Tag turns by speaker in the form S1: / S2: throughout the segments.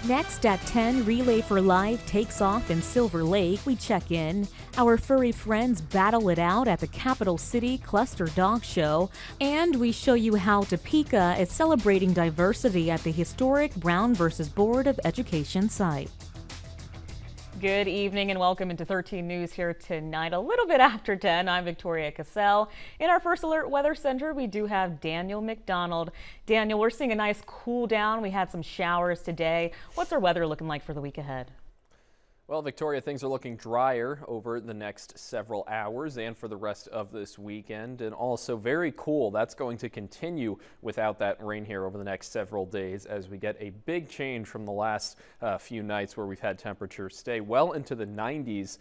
S1: Next at 10, Relay for Life takes off in Silver Lake. We check in. Our furry friends battle it out at the Capital City Cluster Dog Show. And we show you how Topeka is celebrating diversity at the historic Brown versus Board of Education site. Good evening and welcome into 13 News here tonight, a little bit after 10. I'm Victoria Cassell. In our First Alert Weather Center, we do have Daniel McDonald. Daniel, we're seeing a nice cool down. We had some showers today. What's our weather looking like for the week ahead?
S2: Well, Victoria, things are looking drier over the next several hours and for the rest of this weekend, and also very cool. That's going to continue without that rain here over the next several days as we get a big change from the last few nights where we've had temperatures stay well into the 90s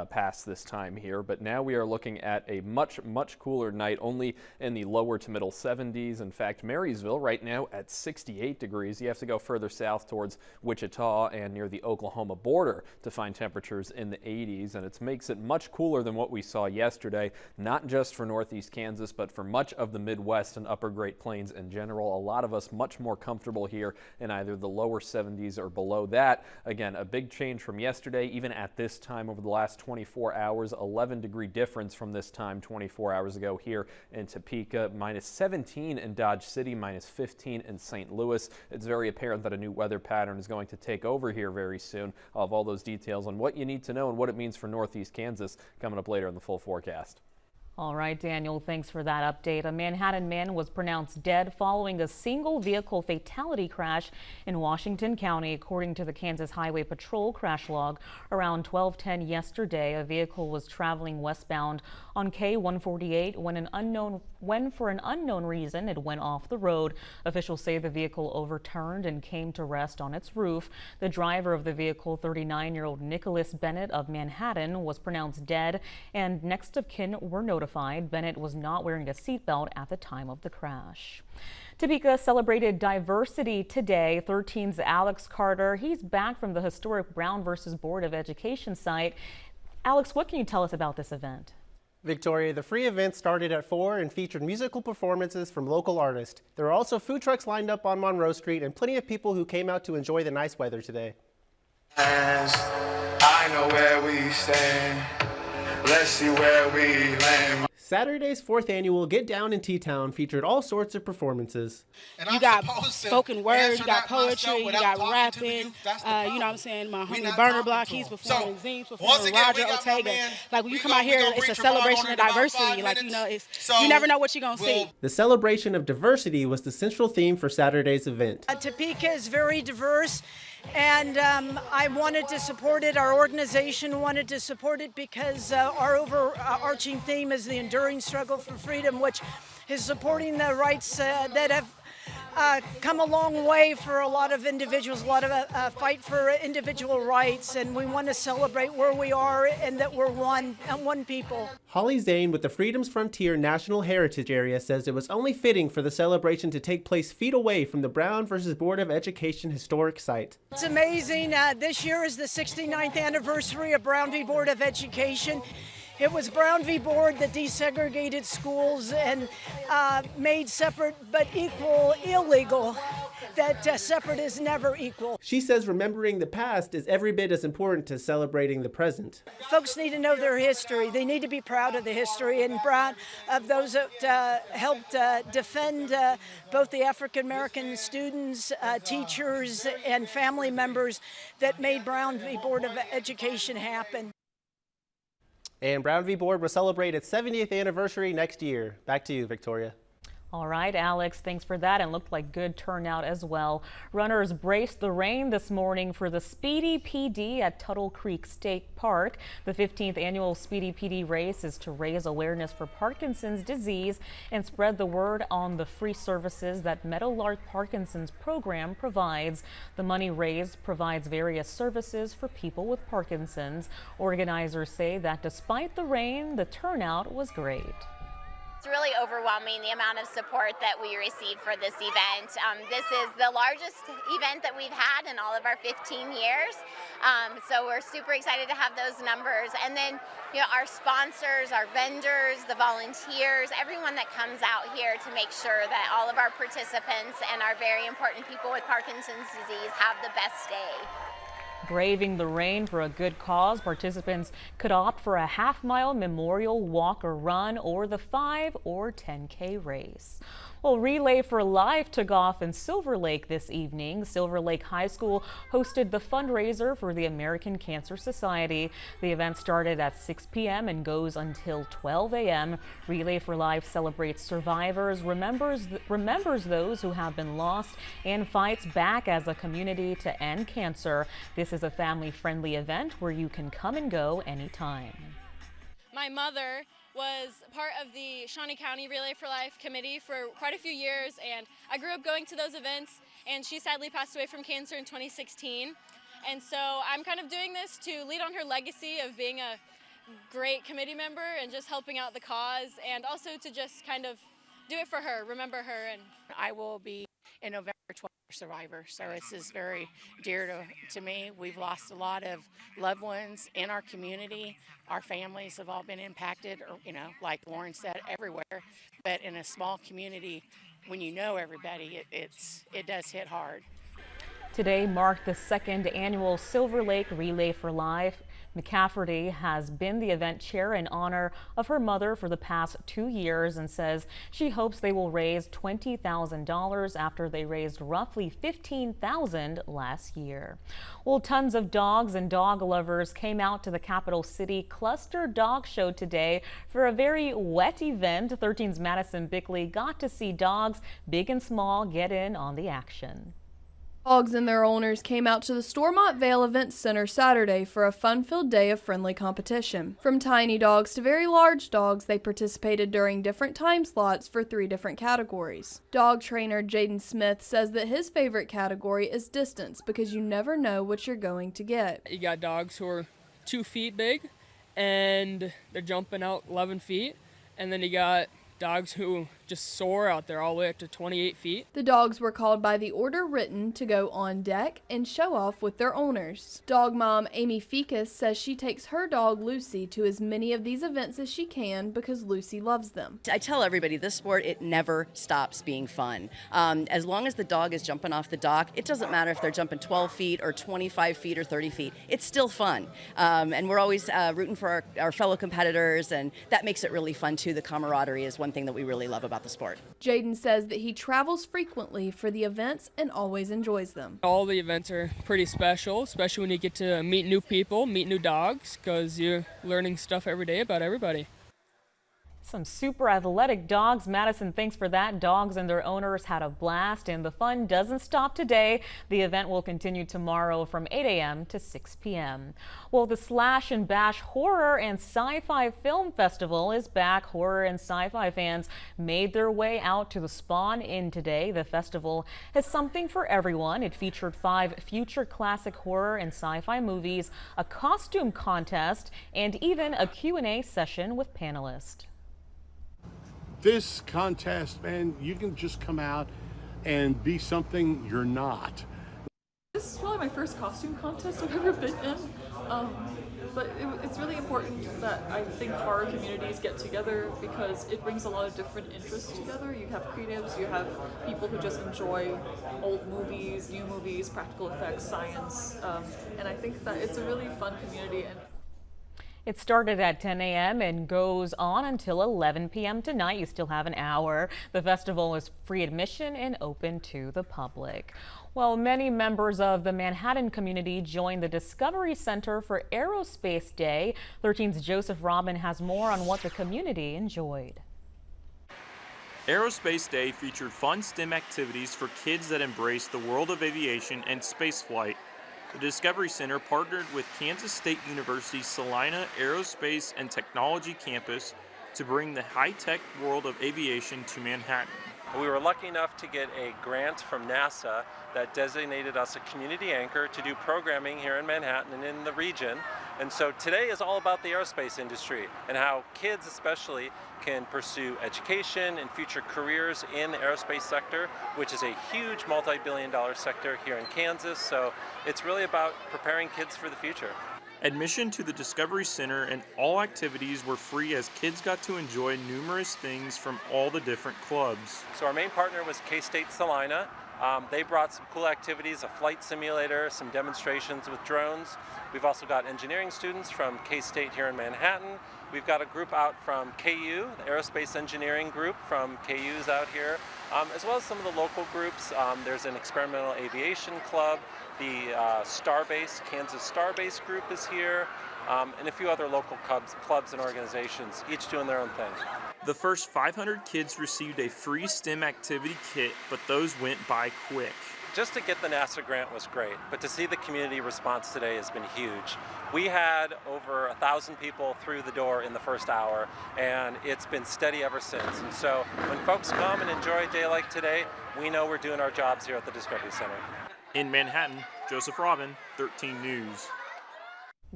S2: past this time here. But now we are looking at a much cooler night, only in the lower to middle 70s. In fact, Marysville right now at 68 degrees. You have to go further south towards Wichita and near the Oklahoma border to find temperatures in the 80s, and it makes it much cooler than what we saw yesterday, not just for northeast Kansas, but for much of the Midwest and upper Great Plains in general. A lot of us much more comfortable here in either the lower 70s or below that. Again, a big change from yesterday, even at this time over the last 24 hours, 11-degree difference from this time 24 hours ago here in Topeka, minus 17 in Dodge City, minus 15 in St. Louis. It's very apparent that a new weather pattern is going to take over here very soon. I'll have all those details on what you need to know and what it means for northeast Kansas coming up later in the full forecast.
S1: All right, Daniel, thanks for that update. A Manhattan man was pronounced dead following a single vehicle fatality crash in Washington County, according to the Kansas Highway Patrol crash log. Around 12:10 yesterday, a vehicle was traveling westbound on K-148 when for an unknown reason it went off the road. Officials say the vehicle overturned and came to rest on its roof. The driver of the vehicle, 39-year-old Nicholas Bennett of Manhattan, was pronounced dead, and next of kin were notified. Bennett was not wearing a seatbelt at the time of the crash. Topeka celebrated diversity today. 13's Alex Carter, he's back from the historic Brown versus Board of Education site. Alex, what can you tell us about this event?
S3: Victoria, the free event started at 4 and featured musical performances from local artists. There are also food trucks lined up on Monroe Street and plenty of people who came out to enjoy the nice weather today.
S4: As I know where we stand. Let's see where we land.
S3: Saturday's 4th annual Get Down in T-Town featured all sorts of performances.
S5: You got spoken word, you got poetry, you got rapping, you know what I'm saying, my homie Burner Block, he's performing, Z's performing, Roger Ortega. Like when you come out here, it's a celebration of diversity. Like, you know, you never know what you're going to see.
S3: The celebration of diversity was the central theme for Saturday's event.
S6: Topeka is very diverse. And I wanted to support it. Our organization wanted to support it because our overarching theme is the enduring struggle for freedom, which is supporting the rights that have come a long way for a lot of individuals, a lot of fight for individual rights, and we want to celebrate where we are and that we're one people.
S3: Holly Zane with the Freedom's Frontier National Heritage Area says it was only fitting for the celebration to take place feet away from the Brown versus Board of Education historic site.
S6: It's amazing. This year is the 69th anniversary of Brown v. Board of Education. It was Brown v. Board that desegregated schools and made separate but equal illegal. That separate is never equal.
S3: She says remembering the past is every bit as important as celebrating the present.
S6: Folks need to know their history. They need to be proud of the history and proud of those that helped defend both the African American students, teachers, and family members that made Brown v. Board of Education happen.
S3: And Brown v. Board will celebrate its 70th anniversary next year. Back to you, Victoria.
S1: All right, Alex, thanks for that, and looked like good turnout as well. Runners braced the rain this morning for the Speedy PD at Tuttle Creek State Park. The 15th annual Speedy PD race is to raise awareness for Parkinson's disease and spread the word on the free services that Meadowlark Parkinson's program provides. The money raised provides various services for people with Parkinson's. Organizers say that despite the rain, the turnout was great.
S7: It's really overwhelming, the amount of support that we received for this event. This is the largest event that we've had in all of our 15 years. So we're super excited to have those numbers. And then, our sponsors, our vendors, the volunteers, everyone that comes out here to make sure that all of our participants and our very important people with Parkinson's disease have the best day.
S1: Braving the rain for a good cause, participants could opt for a half-mile memorial walk or run, or the 5 or 10K race. Well, Relay for Life took off in Silver Lake this evening. Silver Lake High School hosted the fundraiser for the American Cancer Society. The event started at 6 p.m. and goes until 12 a.m. Relay for Life celebrates survivors, remembers those who have been lost, and fights back as a community to end cancer. This is a family-friendly event where you can come and go anytime.
S8: My mother was part of the Shawnee County Relay for Life committee for quite a few years, and I grew up going to those events, and she sadly passed away from cancer in 2016. And so I'm kind of doing this to lead on her legacy of being a great committee member and just helping out the cause, and also to just kind of do it for her, remember her. And
S5: I will be in November 12th survivor, so this is very dear to me. We've lost a lot of loved ones in our community. Our families have all been impacted, or, like Lauren said, everywhere. But in a small community, when you know everybody, it does hit hard.
S1: Today marked the second annual Silver Lake Relay for Life. McCafferty has been the event chair in honor of her mother for the past 2 years and says she hopes they will raise $20,000 after they raised roughly $15,000 last year. Well, tons of dogs and dog lovers came out to the Capital City Cluster Dog Show today for a very wet event. 13's Madison Bickley got to see dogs, big and small, get in on the action.
S9: Dogs and their owners came out to the Stormont Vale Event Center Saturday for a fun-filled day of friendly competition. From tiny dogs to very large dogs, they participated during different time slots for 3 different categories. Dog trainer Jaden Smith says that his favorite category is distance because you never know what you're going to get.
S10: You got dogs who are 2 feet big and they're jumping out 11 feet, and then you got dogs who just soar out there all the way up to 28 feet.
S9: The dogs were called by the order written to go on deck and show off with their owners. Dog mom Amy Ficus says she takes her dog Lucy to as many of these events as she can because Lucy loves them.
S11: I tell everybody this sport, it never stops being fun. As long as the dog is jumping off the dock, it doesn't matter if they're jumping 12 feet or 25 feet or 30 feet. It's still fun. And we're always rooting for our fellow competitors, and that makes it really fun too. The camaraderie is one thing that we really love about the sport.
S9: Jaden says that he travels frequently for the events and always enjoys them.
S10: All the events are pretty special, especially when you get to meet new people, meet new dogs, because you're learning stuff every day about everybody.
S1: Some super athletic dogs. Madison, thanks for that. Dogs and their owners had a blast, and the fun doesn't stop today. The event will continue tomorrow from 8 a.m. to 6 p.m. Well, the Slash and Bash Horror and Sci-Fi Film Festival is back. Horror and sci-fi fans made their way out to the Spawn Inn today. The festival has something for everyone. It featured 5 future classic horror and sci-fi movies, a costume contest, and even a Q&A session with panelists.
S12: This contest, man, you can just come out and be something you're not.
S13: This is probably my first costume contest I've ever been in, but it's really important that I think horror communities get together because it brings a lot of different interests together. You have creatives, you have people who just enjoy old movies, new movies, practical effects, science, and I think that it's a really fun community.
S1: It started at 10 a.m. and goes on until 11 p.m. tonight. You still have an hour. The festival is free admission and open to the public. Well, many members of the Manhattan community joined the Discovery Center for Aerospace Day. 13's Joseph Robin has more on what the community enjoyed.
S14: Aerospace Day featured fun STEM activities for kids that embrace the world of aviation and spaceflight. The Discovery Center partnered with Kansas State University's Salina Aerospace and Technology campus to bring the high-tech world of aviation to Manhattan.
S15: We were lucky enough to get a grant from NASA that designated us a community anchor to do programming here in Manhattan and in the region. And so today is all about the aerospace industry and how kids especially can pursue education and future careers in the aerospace sector, which is a huge multi-billion-dollar sector here in Kansas. So it's really about preparing kids for the future.
S14: Admission to the Discovery Center and all activities were free as kids got to enjoy numerous things from all the different clubs.
S15: So our main partner was K-State Salina. They brought some cool activities, a flight simulator, some demonstrations with drones. We've also got engineering students from K-State here in Manhattan. We've got a group out from KU, the Aerospace Engineering Group from KU's out here, as well as some of the local groups. There's an experimental aviation club. The Starbase, Kansas Starbase group is here, and a few other local clubs and organizations, each doing their own thing.
S14: The first 500 kids received a free STEM activity kit, but those went by quick.
S15: Just to get the NASA grant was great, but to see the community response today has been huge. We had over 1,000 people through the door in the first hour, and it's been steady ever since. And so when folks come and enjoy a day like today, we know we're doing our jobs here at the Discovery Center.
S14: In Manhattan, Joseph Robin, 13 News.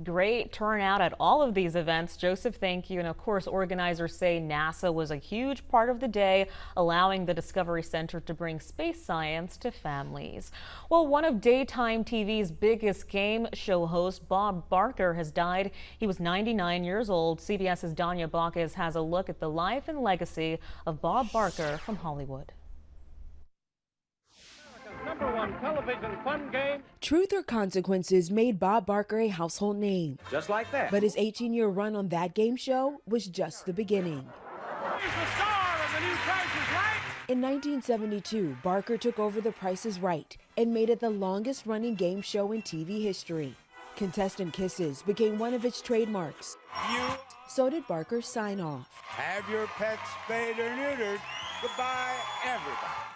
S1: Great turnout at all of these events. Joseph, thank you. And of course, organizers say NASA was a huge part of the day, allowing the Discovery Center to bring space science to families. Well, one of daytime TV's biggest game show hosts, Bob Barker, has died. He was 99 years old. CBS's Danya Bacchus has a look at the life and legacy of Bob Barker from Hollywood.
S16: #1 television fun game.
S17: Truth or Consequences made Bob Barker a household name.
S16: Just like that.
S17: But his 18-year run on that game show was just the beginning.
S16: He's the star of the new Price is Right.
S17: In 1972, Barker took over The Price is Right and made it the longest-running game show in TV history. Contestant kisses became one of its trademarks. So did Barker's sign-off.
S16: Have your pets spayed or neutered. Goodbye, everybody.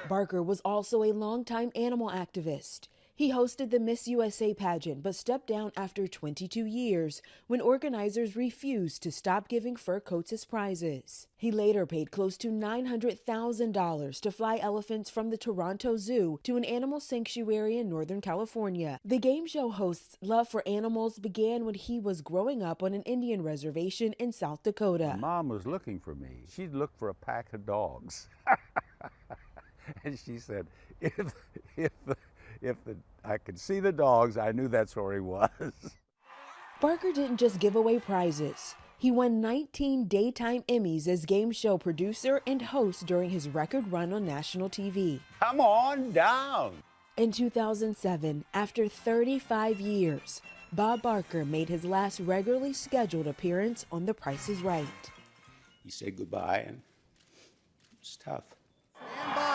S17: Barker was also a longtime animal activist. He hosted the Miss USA pageant but stepped down after 22 years when organizers refused to stop giving fur coats as prizes. He later paid close to $900,000 to fly elephants from the Toronto Zoo to an animal sanctuary in Northern California. The game show host's love for animals began when he was growing up on an Indian reservation in South Dakota.
S18: Mom was looking for me. She'd look for a pack of dogs. And she said, if I could see the dogs, I knew that's where he was.
S17: Barker didn't just give away prizes. He won 19 daytime Emmys as game show producer and host during his record run on national TV.
S18: Come on down.
S17: In 2007, after 35 years, Bob Barker made his last regularly scheduled appearance on The Price is Right.
S18: You say goodbye, and it's tough.
S16: Stand by.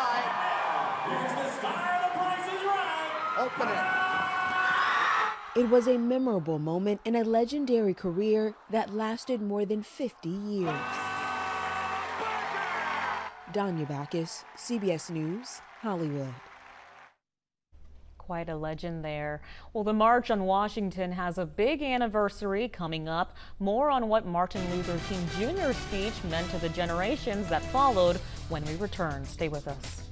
S16: Here's the star of The Price is Right. Open it.
S17: It was a memorable moment in a legendary career that lasted more than 50 years. Danya Bacchus, CBS News, Hollywood.
S1: Quite a legend there. Well, the March on Washington has a big anniversary coming up. More on what Martin Luther King Jr.'s speech meant to the generations that followed when we return. Stay with us.